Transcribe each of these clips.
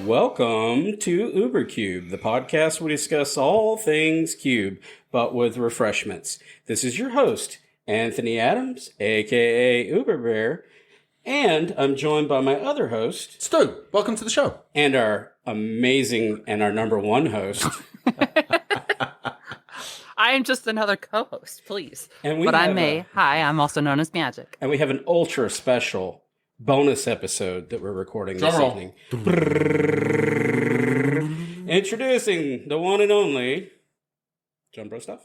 Welcome to UberCube, the podcast where we discuss all things Cube, but with refreshments. This is your host, Anthony Adams, aka Uberbear, and I'm joined by my other host, Stu. Welcome to the show. And our amazing and our number one host. I am just another co-host, please. But I'm May. Hi, I'm also known as Magic. And we have an ultra special bonus episode that we're recording this evening. Introducing the one and only John Brostoff.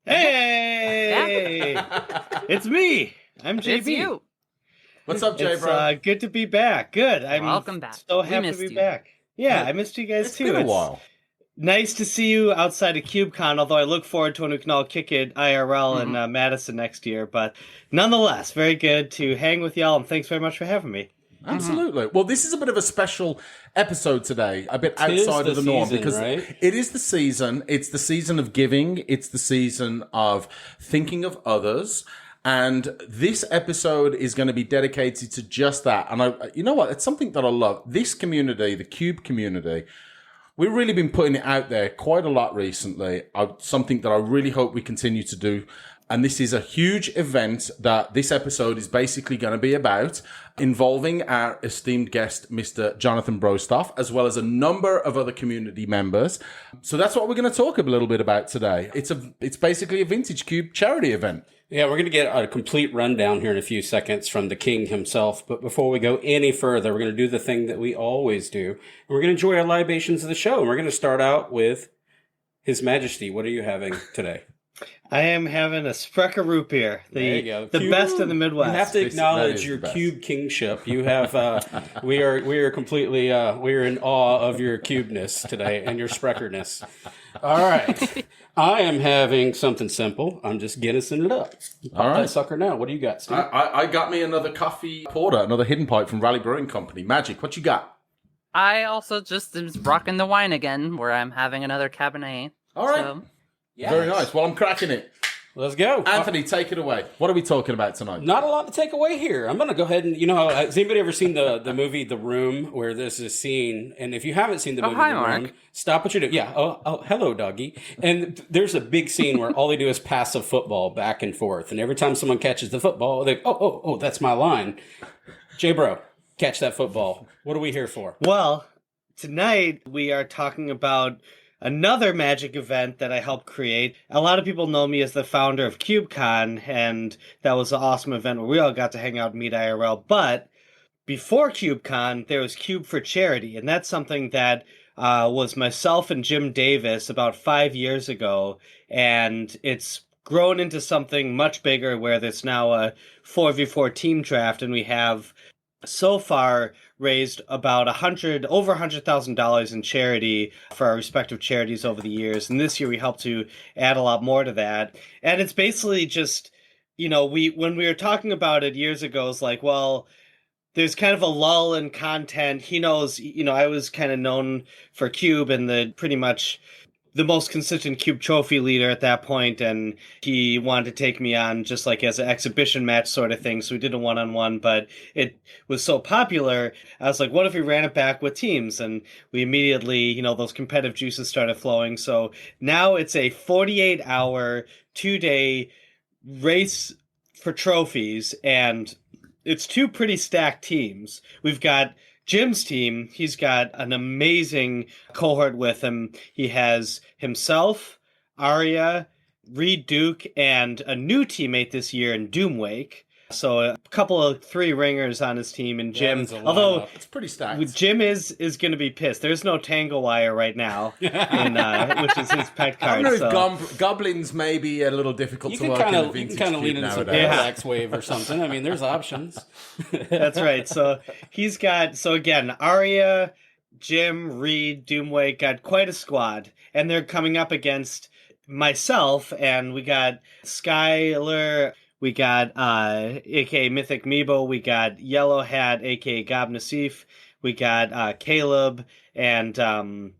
Hey! It's me. I'm JB. It's you. What's up, JBro? It's good to be back. Good. I'm Welcome back. so happy to be back. Yeah, I missed you guys too. It's been a while. Nice to see you outside of CubeCon, although I look forward to when we can all kick it IRL in Madison next year. But nonetheless, very good to hang with y'all, and thanks very much for having me. Absolutely. Well, this is a bit of a special episode today, a bit outside of the norm, because it is the season. It's the season of giving. It's the season of thinking of others. And this episode is going to be dedicated to just that. And you know what? It's something that I love. This community, the Cube community, we've really been putting it out there quite a lot recently. Something that I really hope we continue to do. And this is a huge event that this episode is basically going to be about, involving our esteemed guest, Mr. Jonathan Brostoff, as well as a number of other community members. So that's what we're going to talk a little bit about today. It's basically a vintage Cube charity event. Yeah, we're going to get a complete rundown here in a few seconds from the king himself. But before we go any further, we're going to do the thing that we always do. And we're going to enjoy our libations of the show. And we're going to start out with His Majesty. What are you having today? I am having a Sprecher root beer, the best in the Midwest. You have to acknowledge your Cube kingship. You have, we are completely, we are in awe of your cubeness today and your Spreckerness. All right. I am having something simple. I'm just Guinnessing it up. Pop All right. that sucker now. What do you got, Steve? I got me another coffee porter, another hidden pipe from Raleigh Brewing Company. Magic, what you got? I also just am rocking the wine again, where I'm having another Cabernet. All right. So, Yes. Very nice. Well, I'm cracking it. Let's go. Anthony, take it away. What are we talking about tonight? Not a lot to take away here. I'm going to go ahead and, has anybody ever seen the movie The Room, where there's a scene, and if you haven't seen the movie hi, The Mark. Room, stop what you're doing. Yeah, hello, doggy. And there's a big scene where all they do is pass a football back and forth, and every time someone catches the football, they oh, that's my line. JBro, catch that football. What are we here for? Well, tonight we are talking about another Magic event that I helped create. A lot of people know me as the founder of CubeCon, and that was an awesome event where we all got to hang out and meet IRL. But before CubeCon, there was Cube4Charity, and that's something that was myself and Jim Davis about 5 years ago, and it's grown into something much bigger where there's now a 4v4 team draft, and we have so far raised about over $100,000 in charity for our respective charities over the years. And this year we hope to add a lot more to that. And it's basically just, when we were talking about it years ago, it's like, well, there's kind of a lull in content. He knows, I was kind of known for Cube and pretty much the most consistent Cube trophy leader at that point, and he wanted to take me on just like as an exhibition match sort of thing. So we did a one-on-one, but it was so popular, I was like, what if we ran it back with teams? And we immediately, those competitive juices started flowing. So now it's a 48-hour, 2-day race for trophies, and it's two pretty stacked teams. We've got Jim's team. He's got an amazing cohort with him. He has himself, Arya, Reid Duke, and a new teammate this year in Doomwake. So a couple of 3 ringers on his team, and Jim, although it's pretty stacked. Jim is going to be pissed. There's no Tangle Wire right now, which is his pet card. I don't know if goblins may be a little difficult to work in the vintage You can kind of lean into some Parallax Wave or something. I mean, there's options. That's right. So he's got, again, Arya, Jim, Reid, Doomwake, got quite a squad. And they're coming up against myself, and we got Skylar, we got aka Mythic Meebo, we got Yellow Hat, aka Gob Nassif, we got Caleb, and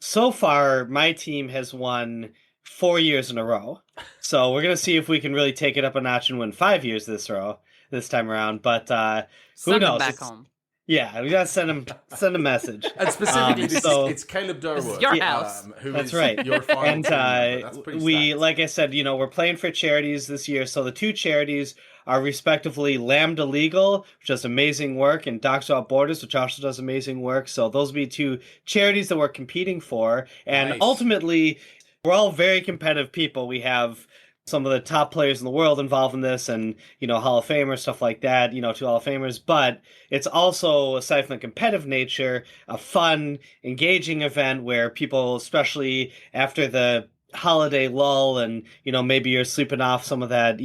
so far my team has won 4 years in a row. So we're gonna see if we can really take it up a notch and win 5 years this time around. But who knows? Back home. Yeah, we gotta send a message. And specifically, it's Caleb Durwood. This is your house. That's right. Your final and team member. That's pretty stacked. like I said, we're playing for charities this year. So the two charities are respectively Lambda Legal, which does amazing work, and Docs Without Borders, which also does amazing work. So those will be two charities that we're competing for. And ultimately, we're all very competitive people. We have some of the top players in the world involved in this, and Hall of Famers, stuff like that, two Hall of Famers. But it's also, aside from the competitive nature, a fun, engaging event where people, especially after the holiday lull and maybe you're sleeping off some of that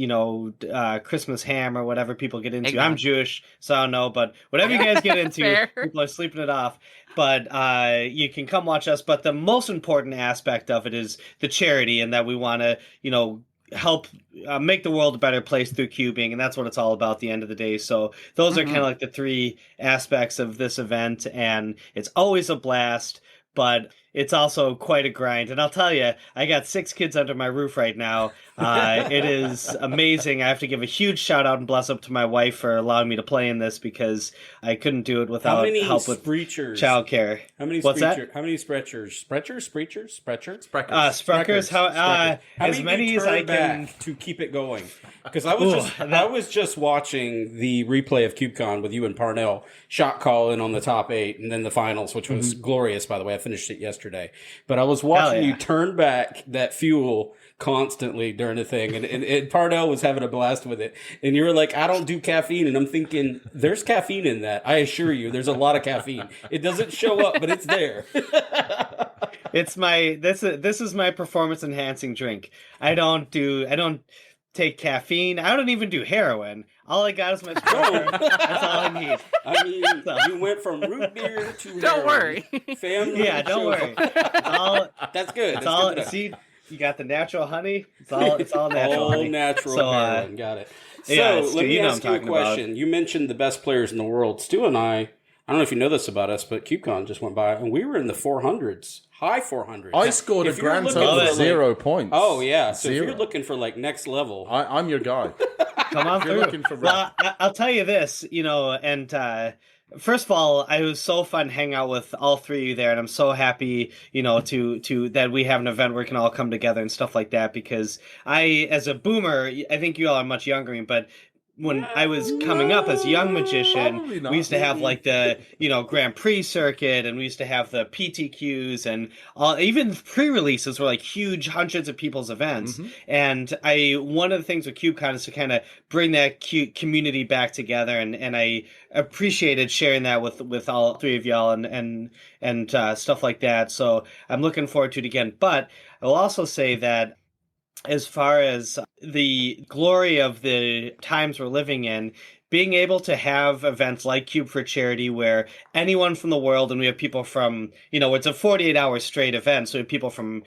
Christmas ham or whatever people get into. I'm Jewish, so I don't know, but whatever you guys get into, people are sleeping it off. But you can come watch us. But the most important aspect of it is the charity, and that we want to help make the world a better place through cubing, and that's what it's all about at the end of the day. So those are kind of like the three aspects of this event, and it's always a blast, but it's also quite a grind. And I'll tell you, I got 6 kids under my roof right now. It is amazing. I have to give a huge shout out and bless up to my wife for allowing me to play in this, because I couldn't do it without help with childcare. How many What's that? How many Spreachers? Spreachers? Spreckers. How as many as I can to keep it going. Because I was just watching the replay of CubeCon with you and Parnell, shot calling on the top 8, and then the finals, which was glorious, by the way. I finished it yesterday. But I was watching you turn back that fuel constantly during the thing, and Parnell was having a blast with it. And you were like, I don't do caffeine. And I'm thinking, there's caffeine in that. I assure you, there's a lot of caffeine. It doesn't show up, but it's there. This is my performance enhancing drink. I don't take caffeine. I don't even do heroin. All I got is my smoker. That's all I need. I mean, you went from root beer to don't worry. Family. Yeah, don't worry. That's good. It's all. See, you got the natural honey. It's all natural. All honey. natural. Heroin. Got it. So let me ask you a question. About. You mentioned the best players in the world. Stu and I don't know if you know this about us, but CubeCon just went by, and we were in the 400s. High 400s. I scored a grand total of 0 points. Oh, yeah. So if you're looking for next level. I'm your guy. Come on through. Well, I'll tell you this, and first of all, it was so fun hanging out with all three of you there, and I'm so happy, to that we have an event where we can all come together and stuff like that, because as a boomer, I think you all are much younger than me, but when I was coming up as a young magician, we used to have the Grand Prix circuit, and we used to have the PTQs, and even pre-releases were huge hundreds of people's events. And one of the things with CubeCon is to kind of bring that community back together, and I appreciated sharing that with all three of y'all and stuff like that. So I'm looking forward to it again. But I will also say that as far as the glory of the times we're living in, being able to have events like Cube4Charity where anyone from the world, and we have people from, it's a 48-hour straight event, so we have people from,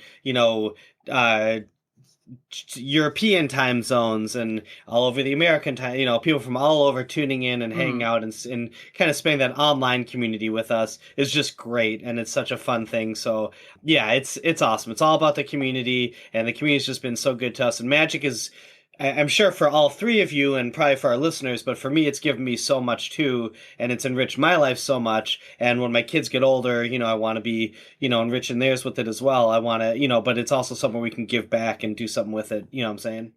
European time zones and all over the American time, people from all over tuning in and hanging out and kind of spending that online community with us is just great. And it's such a fun thing. So yeah, it's awesome. It's all about the community, and the community's just been so good to us. And Magic is, I'm sure for all three of you and probably for our listeners, but for me, it's given me so much too, and it's enriched my life so much. And when my kids get older, I want to be, enriching theirs with it as well. I want to, but it's also something we can give back and do something with it. You know what I'm saying?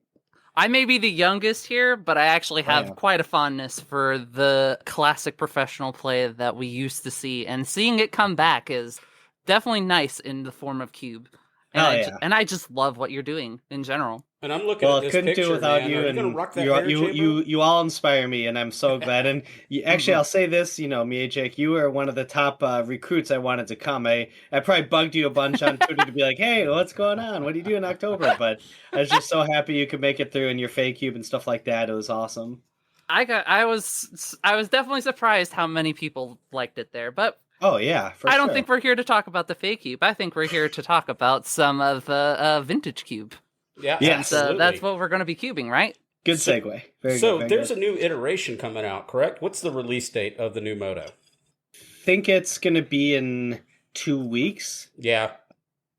I may be the youngest here, but I actually have quite a fondness for the classic professional play that we used to see, and seeing it come back is definitely nice in the form of Cube. And I just love what you're doing in general. And I'm looking at this couldn't picture, do without man. you, and you all inspire me, and I'm so glad. And actually, I'll say this, me and Jake, you were one of the top recruits I wanted to come. I probably bugged you a bunch on Twitter to be like, hey, what's going on? What do you do in October? But I was just so happy you could make it through in your fake cube and stuff like that. It was awesome. I was definitely surprised how many people liked it there, but oh yeah, I don't think we're here to talk about the fake cube. I think we're here to talk about some of the vintage cube. Yeah, yes, that's what we're going to be cubing, right? Good segue. There's a new iteration coming out, correct? What's the release date of the new MODO? I think it's going to be in 2 weeks. Yeah.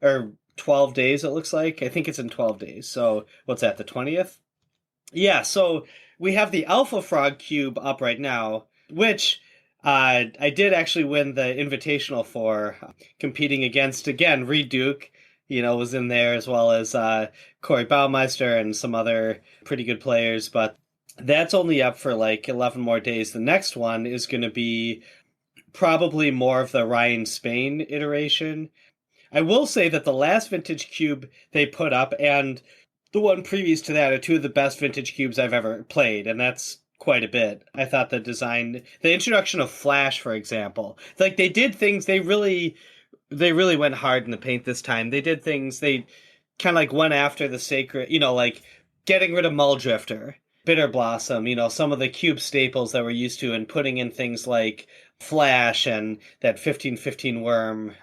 Or 12 days, it looks like. I think it's in 12 days. So what's that, the 20th? Yeah, so we have the Alpha Frog cube up right now, which I did actually win the Invitational for competing against, again, Reid Duke, was in there, as well as Corey Baumeister and some other pretty good players. But that's only up for like 11 more days. The next one is going to be probably more of the Ryan Spain iteration. I will say that the last vintage cube they put up and the one previous to that are two of the best vintage cubes I've ever played, and that's quite a bit. I thought the introduction of Flash, for example, like they did things, they really went hard in the paint this time. They did things, they kind of like went after the sacred, like getting rid of Mulldrifter, Bitter Blossom, some of the cube staples that we're used to, and putting in things like Flash and that 15-15 worm.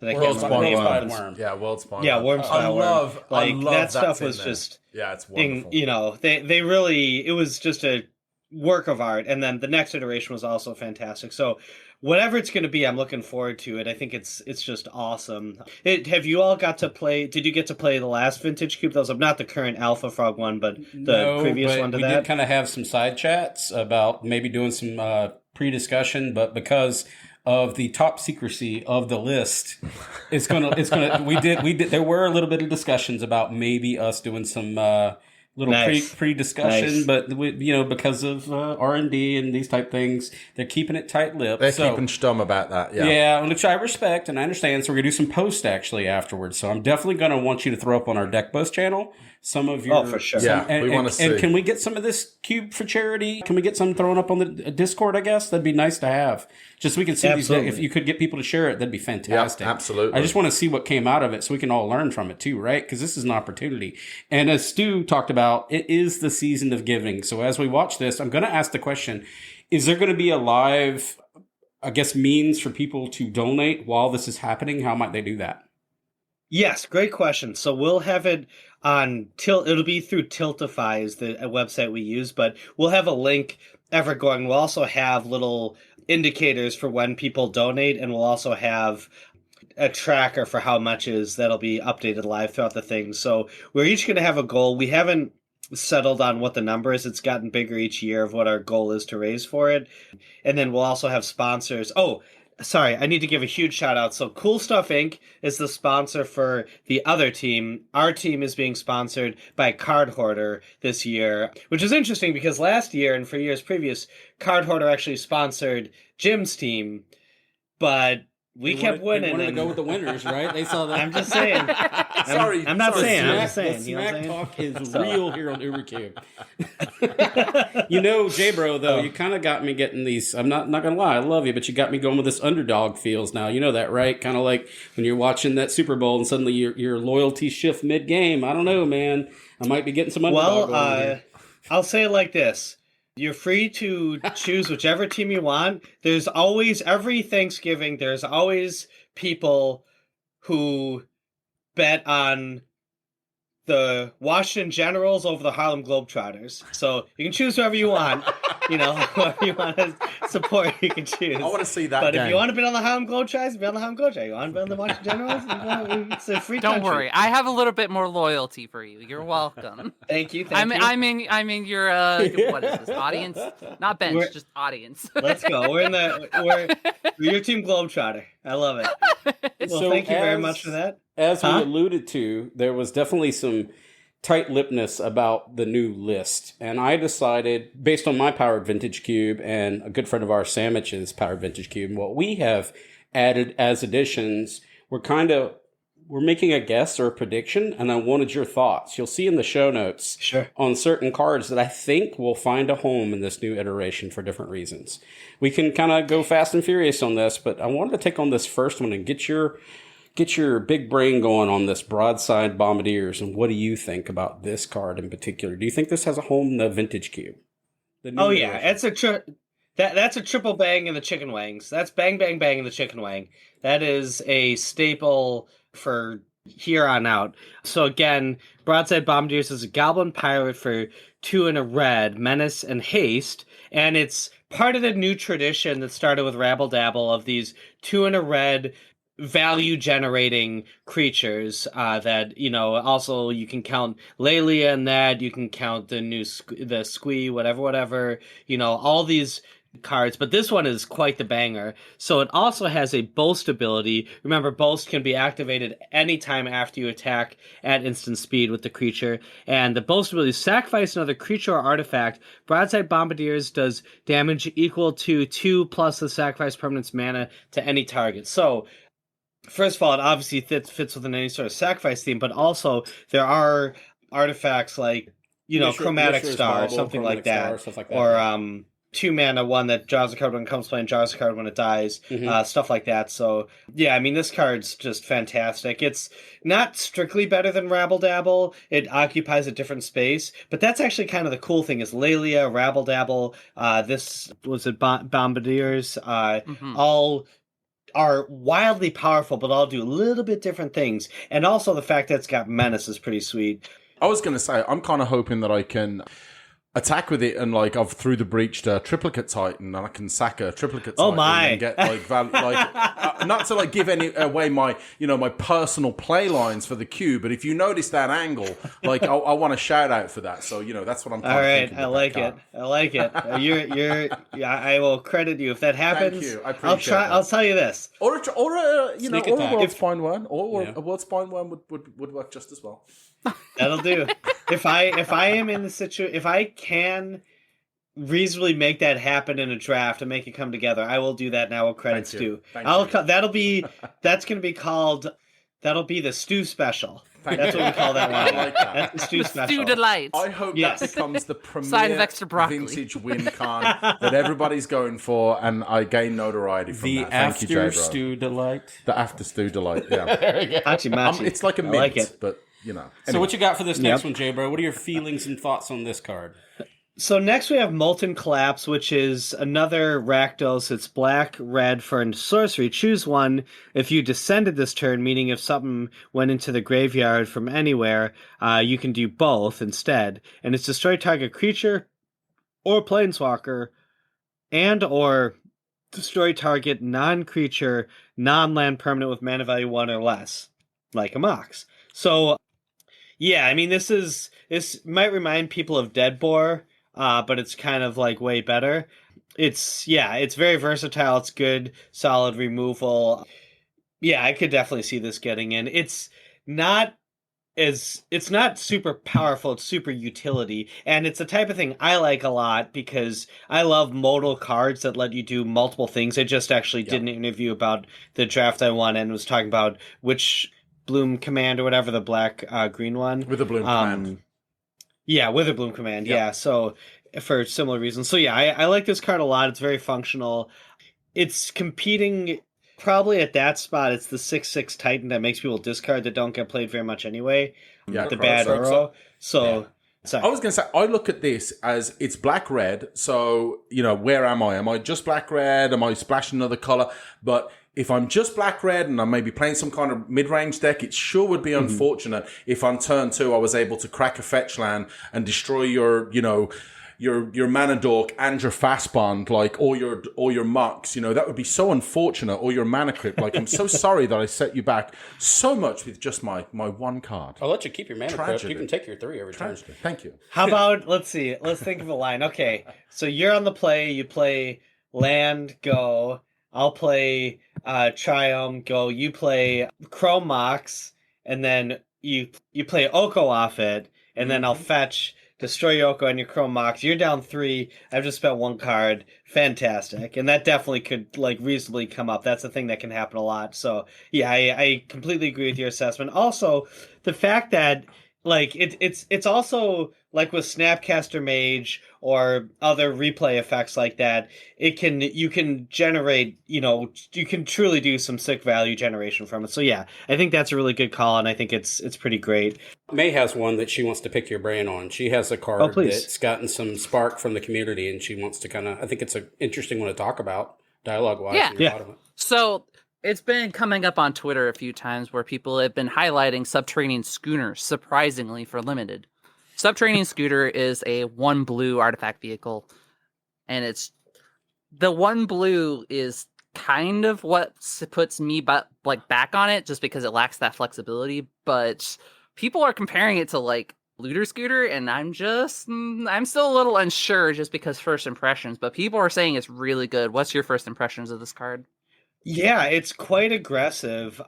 World Spawn Worm. Yeah, World Spawn. Yeah, Worm Spawn Worm. I love that stuff was just. Yeah, it's wonderful. They really, it was just a work of art, and then the next iteration was also fantastic. So whatever it's going to be, I'm looking forward to it. I think it's just awesome. Have you all got to play? Did you get to play the last vintage cube? That was not the current Alpha Frog one, but the previous one to that. We did kind of have some side chats about maybe doing some pre-discussion, but because of the top secrecy of the list, we did there were a little bit of discussions about maybe us doing some little pre-discussion, but because of R&D and these type things, they're keeping it tight-lipped. They're keeping stum about that, yeah. Yeah, which I respect and I understand, so we're going to do some posts actually afterwards, so I'm definitely going to want you to throw up on our Deck Buzz channel some of your... Oh, for sure. We want to see. And can we get some of this Cube4Charity? Can we get some thrown up on the Discord, I guess? That'd be nice to have. Just so we can see these. If you could get people to share it, that'd be fantastic. Yeah, absolutely. I just want to see what came out of it so we can all learn from it too, right? Because this is an opportunity. And as Stu talked about, it is the season of giving. So as we watch this, I'm going to ask the question, is there going to be a live, means for people to donate while this is happening? How might they do that? Yes, great question. So we'll have it on it'll be through Tiltify is the website we use, but we'll have a link ever going. We'll also have little indicators for when people donate, and we'll also have a tracker for how much that'll be updated live throughout the thing. So we're each going to have a goal. We haven't settled on what the number is. It's gotten bigger each year of what our goal is to raise for it. And then we'll also have sponsors. Oh, sorry, I need to give a huge shout out. So Coolstuff Inc. is the sponsor for the other team. Our team is being sponsored by Card Hoarder this year, which is interesting because last year and for years previous, Card Hoarder actually sponsored Jim's team, but we kept winning. They wanted to go with the winners, right? They saw that. I'm just saying. I'm not saying. I'm just saying. The smack talk is real here on UberCube. JBro, though, you kind of got me getting these. I'm not going to lie. I love you, but you got me going with this underdog feels now. You know that, right? Kind of like when you're watching that Super Bowl and suddenly your loyalty shift mid-game. I don't know, man. I might be getting some underdog going here. I'll say it like this. You're free to choose whichever team you want. There's always, every Thanksgiving, there's always people who bet on the Washington Generals over the Harlem Globetrotters. So you can choose whoever you want. Whoever you want to support, you can choose. I want to see that But game. if you want to bet on the Harlem Globetrotters, bet on the Harlem Globetrotters. You want to bet on the Washington Generals? It's a free Don't country. worry, I have a little bit more loyalty for you. You're welcome. Thank you. I mean, your what is this audience? Not bench, just audience. Let's go. We're your team Globetrotter. I love it. Well, thank you very much for that. As we alluded to, there was definitely some tight-lippedness about the new list. And I decided, based on my Powered Vintage Cube and a good friend of ours, Sandwich's Powered Vintage Cube, and what we have added as additions, we're making a guess or a prediction, and I wanted your thoughts. You'll see in the show notes on certain cards that I think will find a home in this new iteration for different reasons. We can kind of go fast and furious on this, but I wanted to take on this first one and get your big brain going on this Broadside Bombardiers, and what do you think about this card in particular? Do you think this has a home in the Vintage Cube? It's that's a triple bang in the chicken wangs. That's bang, bang, bang in the chicken wang. That is a staple for here on out. So again, Broadside Bombardiers is a Goblin Pirate for 2 and a red, Menace and Haste, and it's part of the new tradition that started with Rabble Dabble of these 2 and a red value generating creatures that also you can count Lelia in that, you can count the new the Squee, whatever, all these cards, but this one is quite the banger. So it also has a boast ability. Remember, boast can be activated anytime after you attack at instant speed with the creature. And the boast ability is sacrifice another creature or artifact. Broadside Bombardiers does damage equal to 2 plus the sacrifice permanent's mana to any target. So first of all, it obviously fits within any sort of sacrifice theme, but also there are artifacts like, Chromatic Star, something like that. Or 2 mana, one that draws a card when it comes playing, draws a card when it dies, stuff like that. So, yeah, I mean, this card's just fantastic. It's not strictly better than Rabble Dabble. It occupies a different space, but that's actually kind of the cool thing is Lelia, Rabble Dabble, this was it Bombardiers, all are wildly powerful, but all do a little bit different things. And also the fact that it's got Menace is pretty sweet. I was going to say, I'm kind of hoping that I can attack with it and I've through the breached Triplicate Titan and I can sack a Triplicate Titan and get value, not to give any away my my personal play lines for the cube, but if you notice that angle, I want to shout out for that. So that's what I'm kind all of right. thinking. I like it. I will credit you if that happens. Thank you. I appreciate that. I'll tell you this. Or a world spine one, or a world spine one would work just as well. That'll do. If I am in the situation, if I can reasonably make that happen in a draft and make it come together, I will do that now. Credits due. That'll be the Stew Special. That's what we call that one. I like that. That's the Stew Special. Stew Delight. I hope that becomes the Side of premier extra broccoli. vintage win card that everybody's going for, and I gain notoriety from that. Thank you, JBro. Stew Delight. The After Stew Delight, yeah. There you go. Machi. It's like a mint, like it. but Anyway. So what you got for this next one, JBro? What are your feelings and thoughts on this card? So next we have Molten Collapse, which is another Rakdos. It's black, red for a sorcery. Choose one if you descended this turn, meaning if something went into the graveyard from anywhere, you can do both instead. And it's destroy target creature or planeswalker and or destroy target non-creature, non-land permanent with mana value 1 or less, like a Mox. So, yeah, I mean, this might remind people of Deadbore, but it's kind of like way better. It's very versatile. It's good, solid removal. Yeah, I could definitely see this getting in. It's not super powerful. It's super utility, and it's the type of thing I like a lot because I love modal cards that let you do multiple things. I just actually did an interview about the draft I won and was talking about which Bloom Command or whatever, the black green one with the Bloom Command. Yeah, Witherbloom Command. Yeah, so for similar reasons. So yeah, I like this card a lot. It's very functional. It's competing probably at that spot. It's the 6/6 Titan that makes people discard that don't get played very much anyway. Yeah, the bad Uro. So I was going to say, I look at this as it's black-red. So, where am I? Am I just black-red? Am I splashing another color? But if I'm just black-red and I'm maybe playing some kind of mid-range deck, it sure would be unfortunate if on turn 2 I was able to crack a fetch land and destroy your mana dork and your fast bond, or your mucks. That would be so unfortunate. Or your mana crypt. I'm so sorry that I set you back so much with just my one card. I'll let you keep your mana crypt. You can take your 3 every turn. Thank you. How about let's think of a line. Okay, so you're on the play. You play land, go. I'll play Triumph, go. You play Chrome Mox, and then you play Oko off it, and then I'll fetch, destroy your Oko and your Chrome Mox. You're down 3. I've just spent 1 card. Fantastic. And that definitely could reasonably come up. That's a thing that can happen a lot. So yeah, I completely agree with your assessment. Also, the fact that it's also like with Snapcaster Mage or other replay effects like that, you can generate, you can truly do some sick value generation from it. So yeah, I think that's a really good call, and I think it's pretty great. May has one that she wants to pick your brain on. She has a card that's gotten some spark from the community, and she wants to I think it's an interesting one to talk about, dialogue-wise. Yeah. So it's been coming up on Twitter a few times where people have been highlighting Subterranean Schooner, surprisingly, for limited. Subterranean Scooter is a 1 blue artifact vehicle, and the 1 blue is kind of what puts me back on it, just because it lacks that flexibility. But people are comparing it to Looter Scooter, and I'm still a little unsure just because first impressions, but people are saying it's really good. What's your first impressions of this card? Yeah, it's quite aggressive.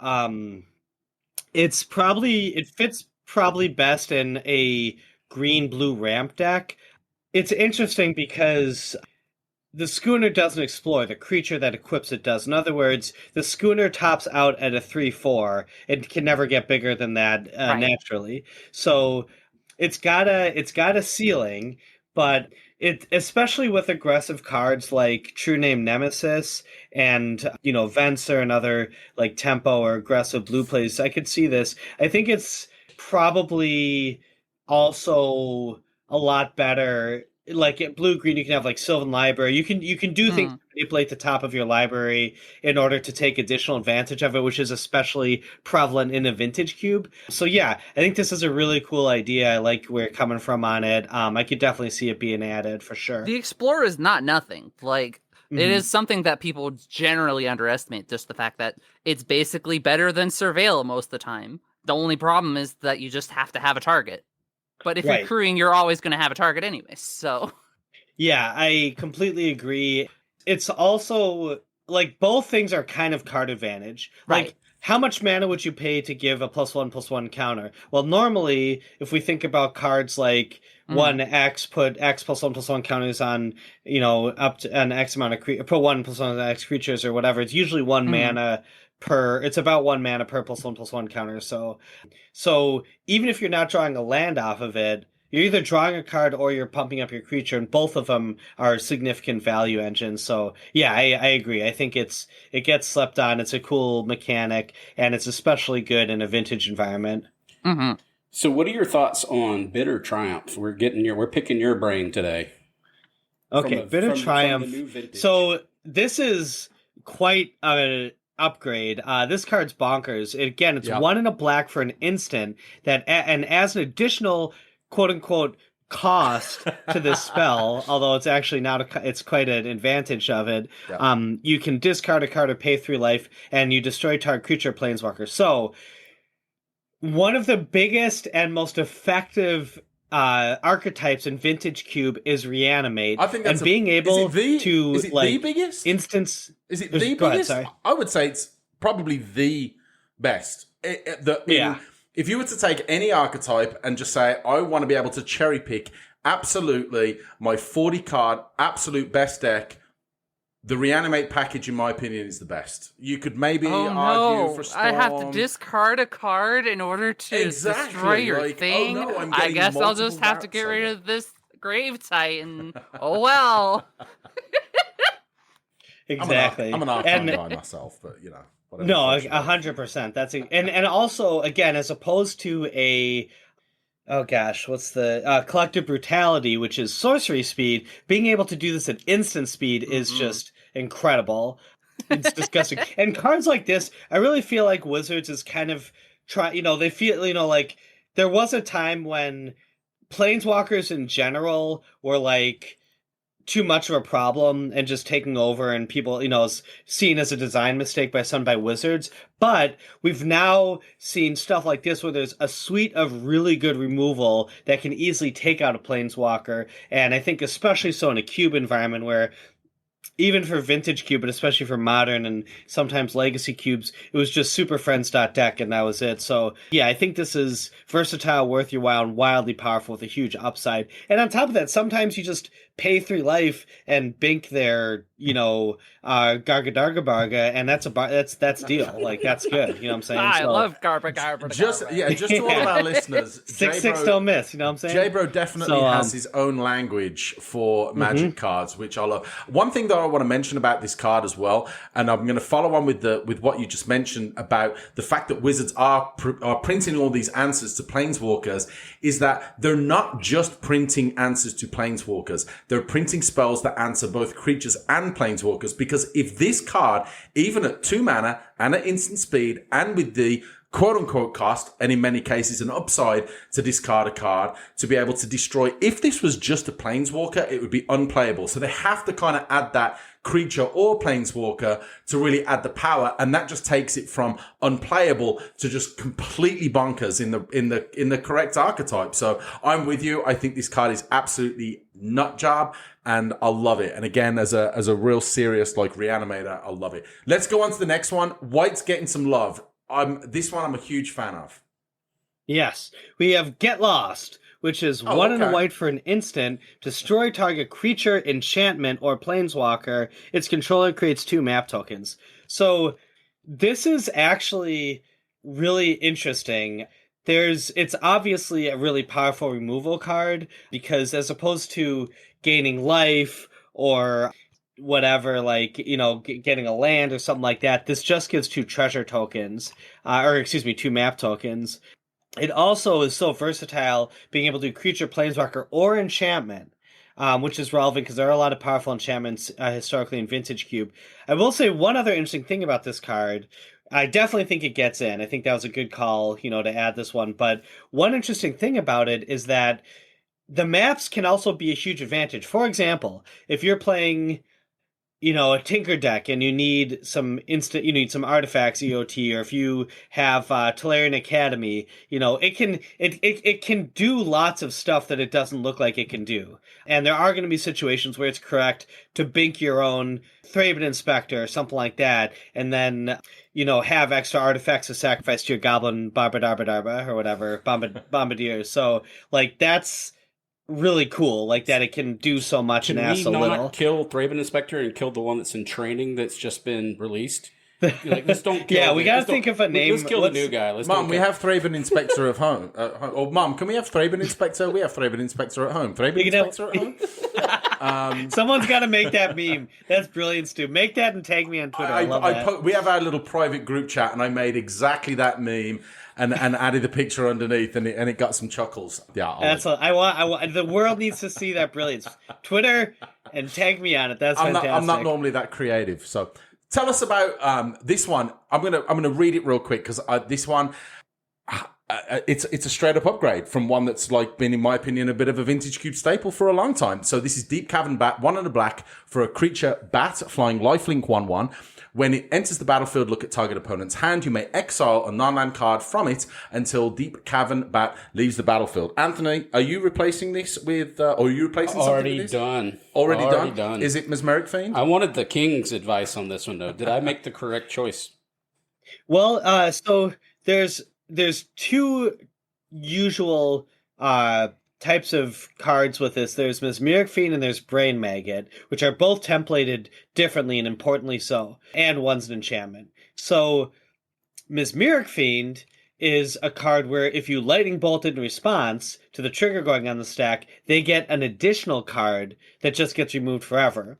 It fits probably best in a green-blue ramp deck. It's interesting because the Schooner doesn't explore. The creature that equips it does. In other words, the Schooner tops out at a 3/4. It can never get bigger than that naturally. So it's got a ceiling, but it, especially with aggressive cards like True Name Nemesis and Venser and other like tempo or aggressive blue plays, I could see this. I think it's probably also a lot better. Like at blue-green, you can have like Sylvan Library. You can do things to manipulate the top of your library in order to take additional advantage of it, which is especially prevalent in a vintage cube. So yeah, I think this is a really cool idea. I like where you're coming from on it. I could definitely see it being added for sure. The Explorer is not nothing. Like it is something that people generally underestimate. Just the fact that it's basically better than Surveil most of the time. The only problem is that you just have to have a target. But if you're crewing, you're always going to have a target anyway, so... Yeah, I completely agree. It's also, like, both things are kind of card advantage. Like, how much mana would you pay to give a +1/+1 counter? Well, normally, if we think about cards like 1X, put X +1/+1 counters on, up to an X amount of put 1/+1 on X creatures or whatever, it's usually 1 mana it's about 1 mana per +1/+1 counter. So even if you're not drawing a land off of it, you're either drawing a card or you're pumping up your creature, and both of them are significant value engines. So yeah, I agree. I think it gets slept on. It's a cool mechanic, and it's especially good in a vintage environment. So what are your thoughts on Bitter Triumph? We're picking your brain today. Okay, Bitter Triumph. So this is quite a upgrade. This card's bonkers. It's 1 and a black for an instant and as an additional quote unquote cost to this spell, although it's actually not it's quite an advantage of it. You can discard a card or pay 3 life, and you destroy target creature planeswalker. So one of the biggest and most effective archetypes in Vintage Cube is Reanimate. I think that's being able to is it like the biggest instance. Is it the biggest? I would say it's probably the best. If you were to take any archetype and just say, I want to be able to cherry pick absolutely my 40 card absolute best deck, the Reanimate package, in my opinion, is the best. You could maybe argue for Storm. I have to discard a card in order to destroy your thing. I guess I'll just have to get rid of this Grave Titan. Oh well. Exactly. I'm an arcane guy myself, but No, 100%. That's and also again, as opposed to a what's the Collective Brutality, which is sorcery speed, being able to do this at instant speed is just incredible. It's disgusting. And cards like this, I really feel like Wizards is kind of they feel like there was a time when planeswalkers in general were like too much of a problem and just taking over, and people, is seen as a design mistake by Wizards. But we've now seen stuff like this where there's a suite of really good removal that can easily take out a planeswalker. And I think especially so in a cube environment where even for vintage cube, but especially for modern and sometimes legacy cubes, it was just Super Friends.deck and that was it. So yeah, I think this is versatile, worth your while, and wildly powerful with a huge upside. And on top of that, sometimes you just pay 3 life and bink their, Gargadargabarga, and that's deal. Like, that's good. You know what I'm saying? I love Gargadargabarga. Just to all of our listeners, 6/6 don't miss. You know what I'm saying? JBro definitely has his own language for Magic cards, which I love. One thing that I want to mention about this card as well, and I'm going to follow on with what you just mentioned about the fact that Wizards are printing all these answers to Planeswalkers, is that they're not just printing answers to Planeswalkers. They're printing spells that answer both creatures and Planeswalkers, because if this card, even at 2 mana and at instant speed and with the quote-unquote cost, and in many cases an upside to discard a card, to be able to destroy, if this was just a Planeswalker, it would be unplayable. So they have to kind of add that creature or planeswalker to really add the power, and that just takes it from unplayable to just completely bonkers in the correct archetype. So I'm with you. I think this card is absolutely nut job, and I love it. And again, as a real serious like reanimator, I love it. Let's go on to the next one. White's getting some love. This one I'm a huge fan of. Yes, we have Get Lost, which is 1 and a white for an instant. Destroy target creature, enchantment, or planeswalker. Its controller creates 2 map tokens. So this is actually really interesting. It's obviously a really powerful removal card, because as opposed to gaining life or whatever, like, getting a land or something like that, this just gives 2 treasure tokens, 2 map tokens. It also is so versatile, being able to do creature, planeswalker, or enchantment, which is relevant because there are a lot of powerful enchantments historically in Vintage Cube. I will say one other interesting thing about this card. I definitely think it gets in. I think that was a good call, to add this one. But one interesting thing about it is that the maps can also be a huge advantage. For example, if you're playing a Tinker deck and you need some artifacts, EOT, or if you have Tolarian Academy, it can do lots of stuff that it doesn't look like it can do. And there are going to be situations where it's correct to bink your own Thraben Inspector or something like that, and then have extra artifacts to sacrifice to your Goblin Barbadarba or whatever, Bombardier. So that's really cool, like that it can do so much and ask so little. Can we not kill Thraben Inspector and kill the one that's in training that's just been released? Let's don't kill we gotta think of a name. Let's kill the new guy. Mom, we have Thraben Inspector at home. Or Mom, can we have Thraben Inspector? We have Thraben Inspector at home. Thraben Inspector at home? Someone's got to make that meme. That's brilliant, Stu. Make that and tag me on Twitter. I love that. We have our little private group chat, and I made exactly that meme. And added the picture underneath, and it got some chuckles. Yeah, I want. The world needs to see that brilliance. Twitter and tag me on it. That's fantastic. I'm not normally that creative. So tell us about this one. I'm gonna read it real quick because this one. It's a straight up upgrade from one that's been, in my opinion, a bit of a Vintage Cube staple for a long time. So this is Deep Cavern Bat, 1 and a black for a creature bat, flying lifelink 1/1. When it enters the battlefield, look at target opponent's hand. You may exile a non-land card from it until Deep Cavern Bat leaves the battlefield. Anthony, are you replacing this with, or are you replacing something with this? Already done. Is it Mesmeric Fiend? I wanted the King's advice on this one, though. Did I make the correct choice? Well, so there's 2 usual types of cards with this. There's Mesmeric Fiend and there's Brain Maggot, which are both templated differently and importantly so, and one's an enchantment. So Mesmeric Fiend is a card where if you Lightning Bolt in response to the trigger going on the stack, they get an additional card that just gets removed forever.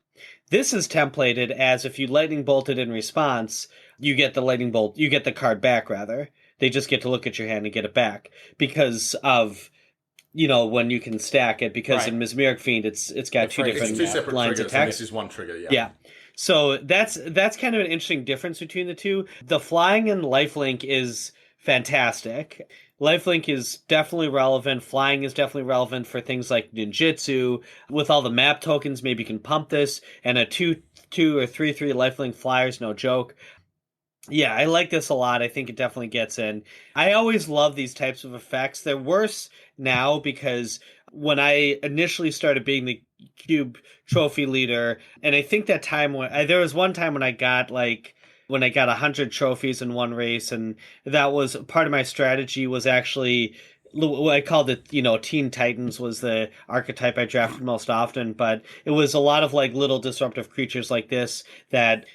This is templated as if you Lightning Bolted in response, you get the card back, rather. They just get to look at your hand and get it back because of, when you can stack it. Because in Mesmeric Fiend, it's got 2 different lines of text. This is 1 trigger, yeah. Yeah. So that's kind of an interesting difference between the 2. The flying and lifelink is fantastic. Lifelink is definitely relevant. Flying is definitely relevant for things like ninjutsu. With all the map tokens, maybe you can pump this. And a 2/2 or 3/3 lifelink flyer's no joke. Yeah, I like this a lot. I think it definitely gets in. I always love these types of effects. They're worse now because when I initially started being the Cube trophy leader, and I think that time there was one time when I got 100 trophies in one race, and that was part of my strategy was actually, I called it, Teen Titans was the archetype I drafted most often, but it was a lot of little disruptive creatures like this that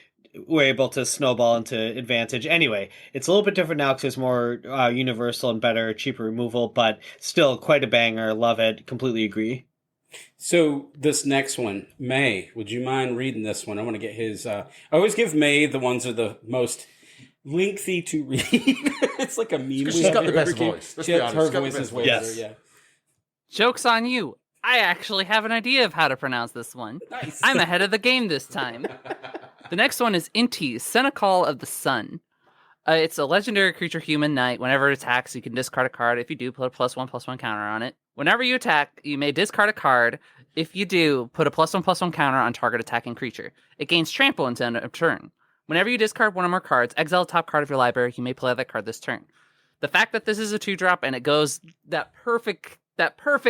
were able to snowball into advantage. Anyway, it's a little bit different now because there's more universal and better, cheaper removal, but still quite a banger. Love it. Completely agree. So this next one, May, would you mind reading this one? I want to get his... I always give May the ones that are the most lengthy to read. It's like a meme. She's got the best voice. Let's be honest. Her voice is way better, yeah. Joke's on you. I actually have an idea of how to pronounce this one. Nice. I'm ahead of the game this time. The next one is Inti, Senekal of the Sun. It's a legendary creature human knight. Whenever it attacks, you can discard a card. If you do, put a +1/+1 counter on it. Whenever you attack, you may discard a card. If you do, put a +1/+1 counter on target attacking creature. It gains trample until end of turn. Whenever you discard one or more cards, exile the top card of your library. You may play that card this turn. The fact that this is a 2-drop and it goes that perfect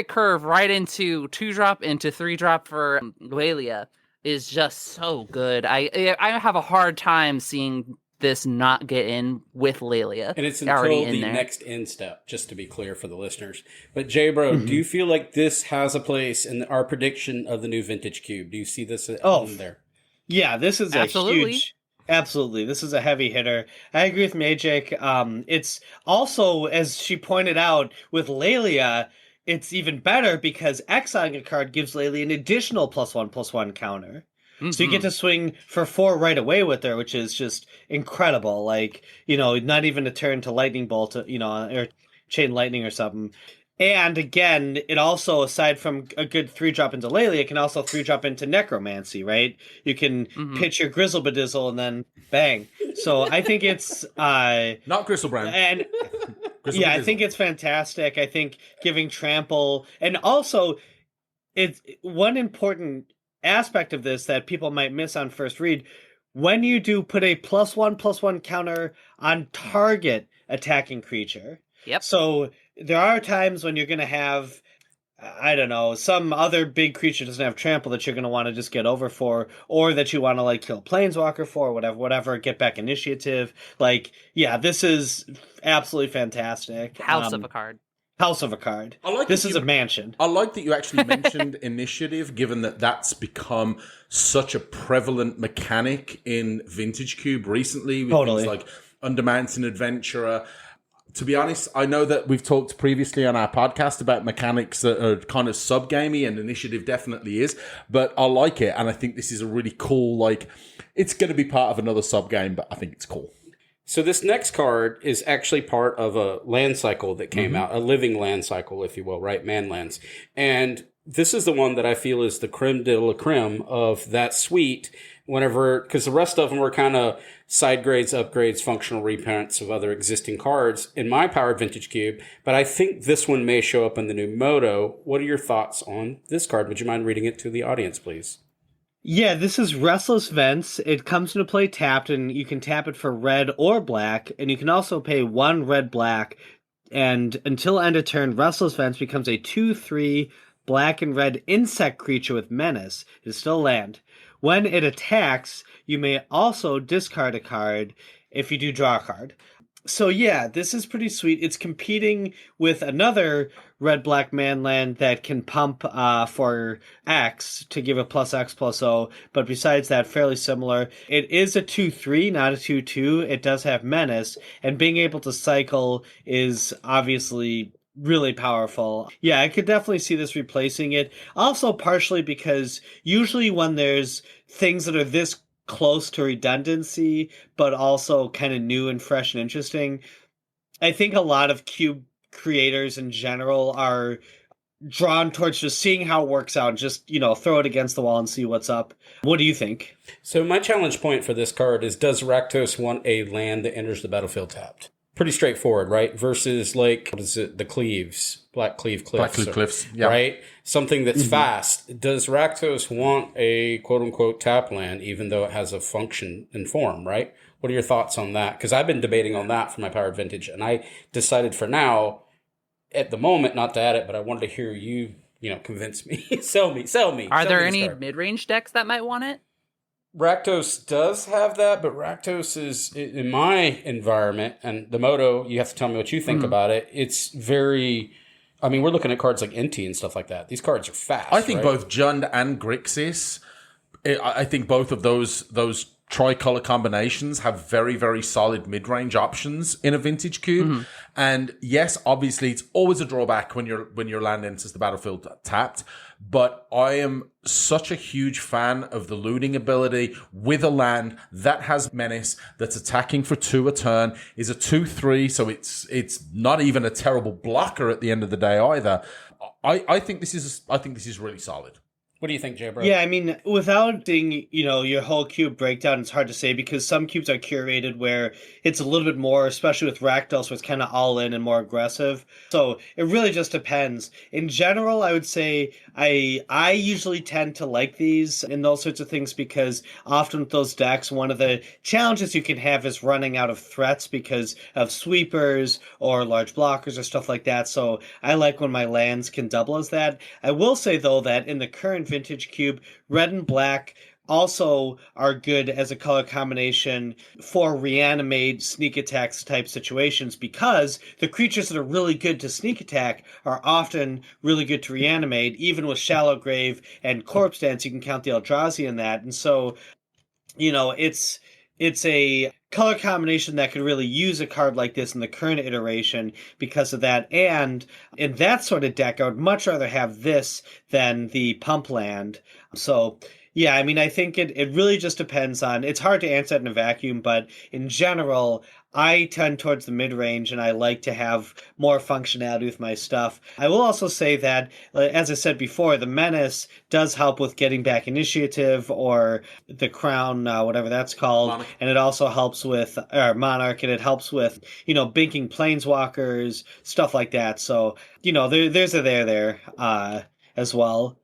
curve right into 2-drop into 3-drop for Lelia is just so good. I have a hard time seeing this not get in with Lelia. And it's until the next end step, just to be clear for the listeners. But JBro, do you feel like this has a place in our prediction of the new Vintage Cube? Do you see this in there? Yeah, this is Absolutely. a huge... Absolutely. This is a heavy hitter. I agree with Magic. It's also, as she pointed out, with Lelia, it's even better because exiling a card gives Lelia an additional +1/+1 counter. So you get to swing for 4 right away with her, which is just incredible. Like, not even a turn to Lightning Bolt, or Chain Lightning or something. And again, it also, aside from a good 3-drop into Lelia, it can also 3-drop into Necromancy, right? You can pitch your Grizzle Bedizzle and then bang. So I think it's... Not Grizzlebrand. And yeah, I think it's fantastic. I think giving Trample... And also, it's one important aspect of this that people might miss on first read. When you do put a +1/+1 counter on target attacking creature... Yep. So there are times when you're going to have, I don't know, some other big creature doesn't have trample that you're going to want to just get over for, or that you want to kill a Planeswalker for, whatever, get back initiative. This is absolutely fantastic. House of a card. House of a card. This is a mansion. I like that you actually mentioned initiative, given that that's become such a prevalent mechanic in Vintage Cube recently with things like Undermountain Adventurer. To be honest, I know that we've talked previously on our podcast about mechanics that are kind of sub-gamey, and initiative definitely is, but I like it, and I think this is a really cool, it's going to be part of another sub-game, but I think it's cool. So this next card is actually part of a land cycle that came out, a living land cycle, if you will, right? Manlands. And this is the one that I feel is the creme de la creme of that suite, because the rest of them were kind of side grades, upgrades, functional reprints of other existing cards in my Powered Vintage Cube, but I think this one may show up in the new MODO. What are your thoughts on this card? Would you mind reading it to the audience, please? Yeah, this is Restless Vents. It comes into play tapped, and you can tap it for red or black, and you can also pay 1 red-black, and until end of turn, Restless Vents becomes a 2/3 black and red insect creature with menace. It is still land. When it attacks, you may also discard a card if you do draw a card. So yeah, this is pretty sweet. It's competing with another red-black manland that can pump for X to give a +X/+O, but besides that, fairly similar. It is a 2/3, not a 2/2. It does have menace, and being able to cycle is obviously really powerful. Yeah, I could definitely see this replacing it. Also, partially because usually when there's things that are this close to redundancy, but also kind of new and fresh and interesting, I think a lot of Cube creators in general are drawn towards just seeing how it works out, just, throw it against the wall and see what's up. What do you think? So my challenge point for this card is, does Rakdos want a land that enters the battlefield tapped? Pretty straightforward, right? Versus what is it? The Cleaves, Black Cleave Cliffs. Black Cleave Cliffs, yeah. Right? Something that's fast. Does Rakdos want a quote-unquote tap land, even though it has a function and form, right? What are your thoughts on that? Because I've been debating on that for my Powered Vintage, and I decided for now, at the moment, not to add it, but I wanted to hear you, convince me. Sell me. Are there any mid-range decks that might want it? Rakdos does have that, but Rakdos is, in my environment, and the MODO, you have to tell me what you think about it. It's very, we're looking at cards like Inti and stuff like that. These cards are fast. I think both Jund and Grixis, I think both of those tricolor combinations have very, very solid mid-range options in a Vintage Cube. And yes, obviously, it's always a drawback when your land enters the battlefield tapped. But I am such a huge fan of the looting ability with a land that has menace, that's attacking for 2 a turn, is a 2/3, so it's not even a terrible blocker at the end of the day either. I think this is really solid. What do you think, JBro? Yeah, I mean, without seeing, your whole cube breakdown, it's hard to say because some cubes are curated where it's a little bit more, especially with Rakdos, where it's kind of all in and more aggressive. So it really just depends. In general, I would say I usually tend to like these and those sorts of things because often with those decks, one of the challenges you can have is running out of threats because of sweepers or large blockers or stuff like that. So I like when my lands can double as that. I will say, though, that in the current vintage cube, red and black also are good as a color combination for reanimate sneak attacks type situations because the creatures that are really good to sneak attack are often really good to reanimate. Even with Shallow Grave and Corpse Dance, you can count the Eldrazi in that. And so, it's a color combination that could really use a card like this in the current iteration because of that. And in that sort of deck, I would much rather have this than the Pump Land. So, yeah, I mean, I think it really just depends on... It's hard to answer it in a vacuum, but in general, I tend towards the mid-range, and I like to have more functionality with my stuff. I will also say that, as I said before, the Menace does help with getting back Initiative or the Crown, whatever that's called. Monarch. And it also helps with Monarch, and it helps with, binking Planeswalkers, stuff like that. So, there's a there as well.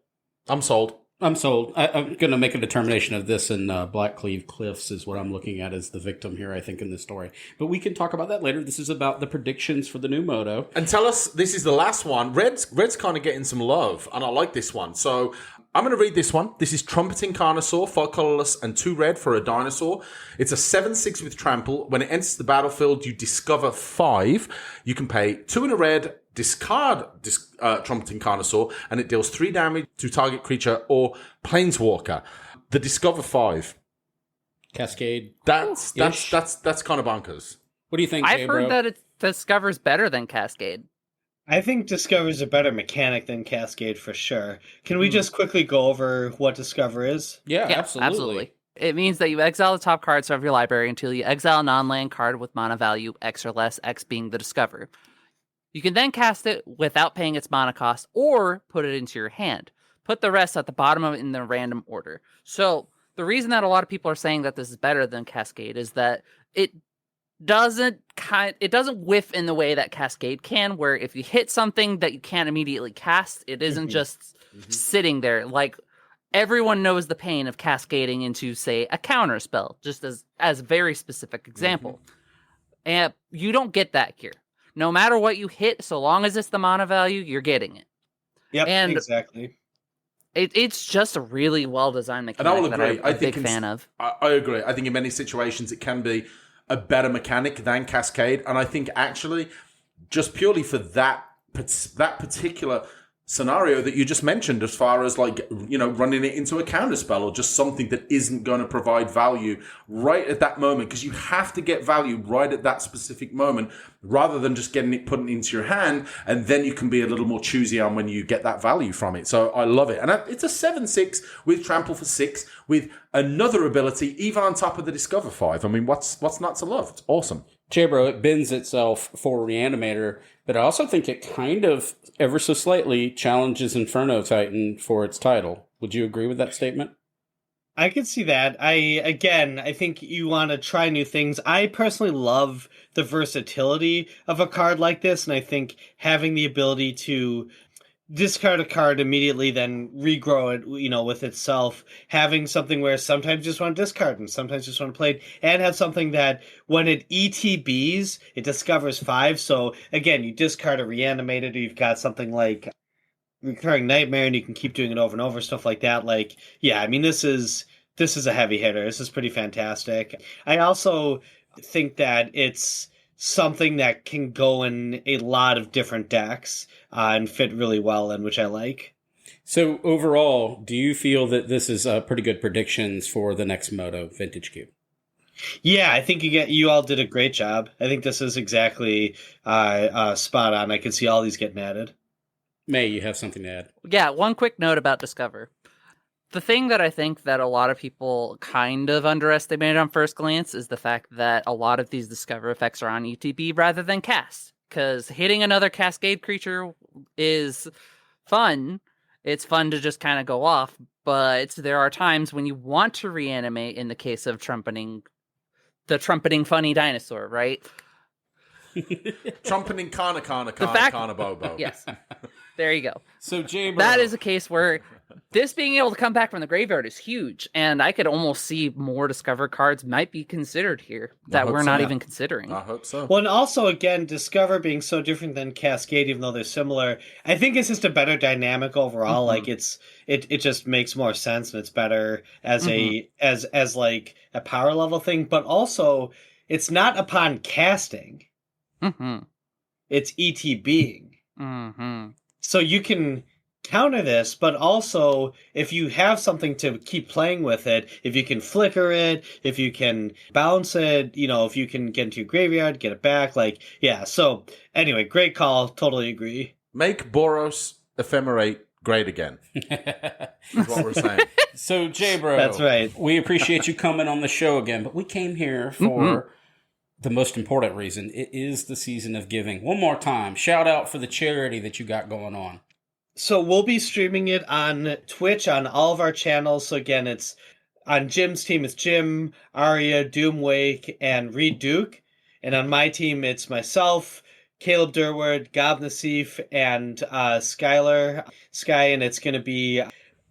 I'm sold. I'm going to make a determination of this, and Blackcleave Cliffs is what I'm looking at as the victim here, I think, in this story. But we can talk about that later. This is about the predictions for the new MODO. And tell us, this is the last one. Red's kind of getting some love, and I like this one. So I'm going to read this one. This is Trumpeting Carnosaur, 4 colorless and 2 red for a dinosaur. It's a 7/6 with trample. When it enters the battlefield, you discover 5. You can pay 2 in a red, discard Trumpeting Carnosaur, and it deals 3 damage to target creature or planeswalker. The discover 5. Cascade. That's kind of bonkers. What do you think, I've heard that it discovers better than Cascade. I think Discover is a better mechanic than Cascade for sure. Can we just quickly go over what Discover is? Yeah, absolutely. It means that you exile the top cards of your library until you exile a non-land card with mana value X or less, X being the Discover. You can then cast it without paying its mana cost or put it into your hand. Put the rest at the bottom of it in the random order. So the reason that a lot of people are saying that this is better than Cascade is that it doesn't whiff in the way that Cascade can, where if you hit something that you can't immediately cast, it isn't just sitting there. Like, everyone knows the pain of cascading into, say, a counter spell, just as a very specific example. And you don't get that here. No matter what you hit, so long as it's the mana value, you're getting it. Yep, and exactly. It's just a really well-designed mechanic. And I will agree. I'm a big fan of. I agree. I think in many situations it can be a better mechanic than Cascade. And I think actually, just purely for that particular scenario that you just mentioned, as far as running it into a counterspell or just something that isn't going to provide value right at that moment, because you have to get value right at that specific moment rather than just getting it put into your hand, and then you can be a little more choosy on when you get that value from it. So I love it. And it's a 7/6 with trample for 6 with another ability even on top of the Discover 5. I mean, what's not to love? It's awesome. JBro, it bends itself for Reanimator, but I also think it kind of, ever so slightly, challenges Inferno Titan for its title. Would you agree with that statement? I could see that. I think you want to try new things. I personally love the versatility of a card like this, and I think having the ability to discard a card immediately, then regrow it, with itself, having something where sometimes you just want to discard and sometimes you just want to play it, and have something that when it ETBs, it discovers 5. So again, you discard a Reanimated, or you've got something like Recurring Nightmare, and you can keep doing it over and over, stuff like that. This is a heavy hitter. This is pretty fantastic. I also think that it's something that can go in a lot of different decks and fit really well in, which I like. So overall, do you feel that this is pretty good predictions for the next MODO Vintage Cube? Yeah, I think you all did a great job. I think this is exactly spot on. I can see all these getting added. May, you have something to add? Yeah, one quick note about Discover. The thing that I think that a lot of people kind of underestimate on first glance is the fact that a lot of these Discover effects are on ETB rather than cast. Because hitting another Cascade creature is fun. It's fun to just kind of go off, but there are times when you want to reanimate in the case of the trumpeting funny dinosaur, right? Trumpeting kana bobo. Yes. There you go. So, JBro, that is a case where this being able to come back from the graveyard is huge, and I could almost see more Discover cards might be considered here that we're not even considering. I hope so. Well, and also, again, Discover being so different than Cascade, even though they're similar, I think it's just a better dynamic overall. Like it just makes more sense, and it's better as as like a power level thing. But also, it's not upon casting. It's ETBing. So you can counter this, but also if you have something to keep playing with it, if you can flicker it, if you can bounce it, if you can get into your graveyard, get it back, so anyway, great call, totally agree. Make Boros Ephemerate great again. Is what we're saying. So, JBro, that's right. We appreciate you coming on the show again, but we came here for the most important reason. It is the season of giving. One more time, shout out for the charity that you got going on. So we'll be streaming it on Twitch on all of our channels. So again, it's on Jim's team, it's Jim, Arya, Doomwake, and Reid Duke. And on my team, it's myself, Caleb Durward, Gob Nassif, and Sky, and it's going to be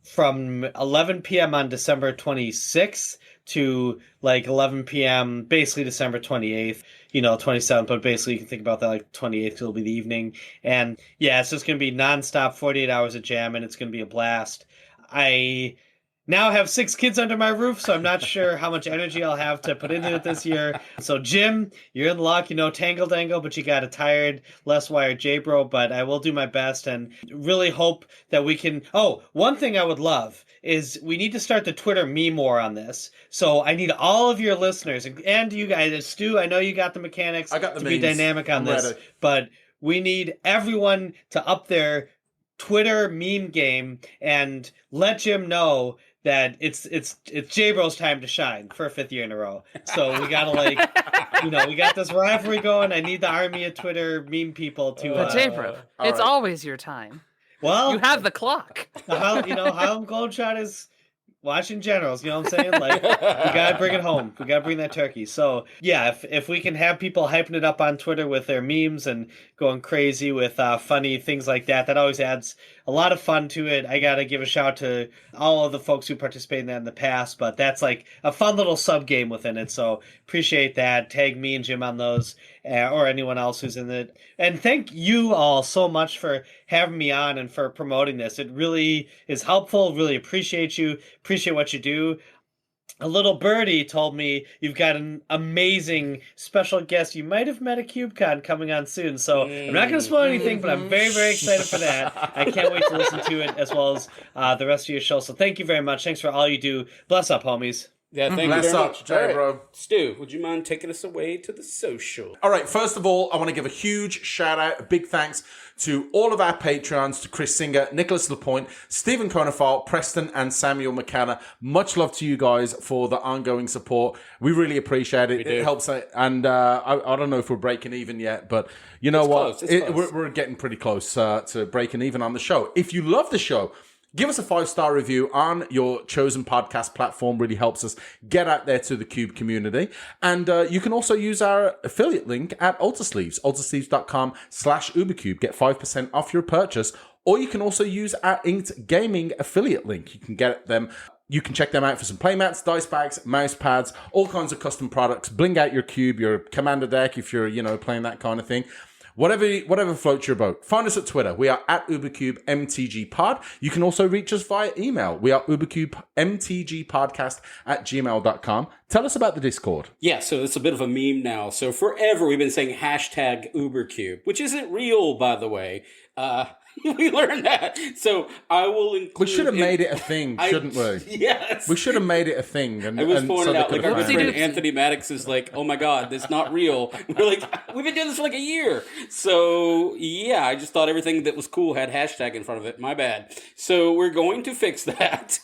from 11 p.m. on December 26th to 11 p.m. basically December 28th, 27th, but basically you can think about that 28th will be the evening. And yeah, it's just going to be nonstop 48 hours of jam, and it's going to be a blast. I now have 6 kids under my roof, so I'm not sure how much energy I'll have to put into it this year. So Jim, you're in luck, Tangle Dangle, but you got a tired, less wired JBro, but I will do my best and really hope that we can... Oh, one thing I would love is we need to start the Twitter meme war on this. So I need all of your listeners and you guys. Stu, I know you got the mechanics I got the to memes. Be dynamic on this, ready. But we need everyone to up their Twitter meme game and let Jim know that it's JBro's time to shine for a 5th year in a row. So we gotta we got this rivalry going. I need the army of Twitter meme people to. But JBro, it's always your time. Well, you have the clock. Harlem Globetrot is watching generals. You know what I'm saying? We gotta bring it home. We gotta bring that turkey. So yeah, if we can have people hyping it up on Twitter with their memes and going crazy with funny things like that, that always adds a lot of fun to it. I gotta give a shout out to all of the folks who participated in that in the past, but that's a fun little sub game within it. So appreciate that. Tag me and Jim on those, or anyone else who's in it. And thank you all so much for having me on and for promoting this. It really is helpful. Really appreciate you. Appreciate what you do. A little birdie told me you've got an amazing special guest you might have met at CubeCon coming on soon. So I'm not going to spoil anything, but I'm very, very excited for that. I can't wait to listen to it as well as the rest of your show. So thank you very much. Thanks for all you do. Bless up, homies. Yeah, thank you very much. JBro. Right. Stu, would you mind taking us away to the social? All right, first of all, I want to give a huge shout out, a big thanks to all of our Patreons, to Chris Singer, Nicholas Lapointe, Stephen Conifal, Preston, and Samuel McKenna. Much love to you guys for the ongoing support. We really appreciate it. It helps. And I don't know if we're breaking even yet, but you know what? We're getting pretty close to breaking even on the show. If you love the show, give us a 5-star review on your chosen podcast platform. Really helps us get out there to the Cube community. And you can also use our affiliate link at Ultasleeves, ultasleeves.com/UberCube. Get 5% off your purchase. Or you can also use our Inked Gaming affiliate link. You can get them. You can check them out for some playmats, dice bags, mouse pads, all kinds of custom products. Bling out your cube, your commander deck if you're, playing that kind of thing. Whatever floats your boat. Find us at Twitter. We are at UberCubeMTGPod. You can also reach us via email. We are UberCubeMTGPodcast@gmail.com. Tell us about the Discord. Yeah, so it's a bit of a meme now. So forever we've been saying hashtag UberCube, which isn't real, by the way. We learned that. So I will include... We should have made it a thing, shouldn't we? Yes. We should have made it a thing. I was pointing out, our good friend Anthony Maddox is like, oh my God, that's not real. We're like, we've been doing this for a year. So yeah, I just thought everything that was cool had hashtag in front of it. My bad. So we're going to fix that.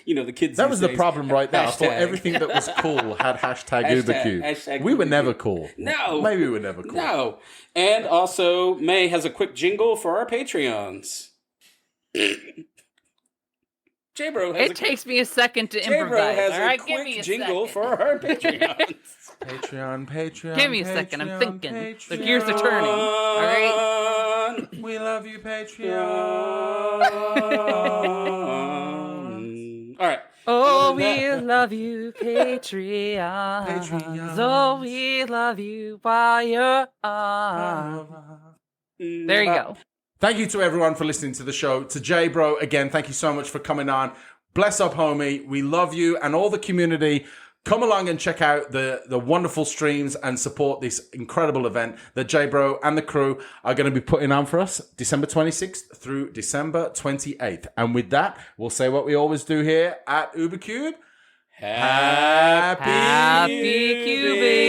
The kids. That was the problem right there. I thought everything that was cool had hashtag UberCube. We were never cool. No. Maybe we were never cool. No. And also, May has a quick jingle for our Patreons. JBro has It takes me a second to improvise. has All right, a give quick me a jingle second. for our Patreons. Patreon. Give me a second. I'm thinking. Patreon. The gears are turning. All right. We love you, Patreon. All right. Oh, we love you, Patreons. Oh, we love you while you're on. There you go. Thank you to everyone for listening to the show. To JBro, again, thank you so much for coming on. Bless up, homie. We love you and all the community. Come along and check out the wonderful streams and support this incredible event that JBro and the crew are going to be putting on for us December 26th through December 28th. And with that, we'll say what we always do here at UberCube. Happy cubing!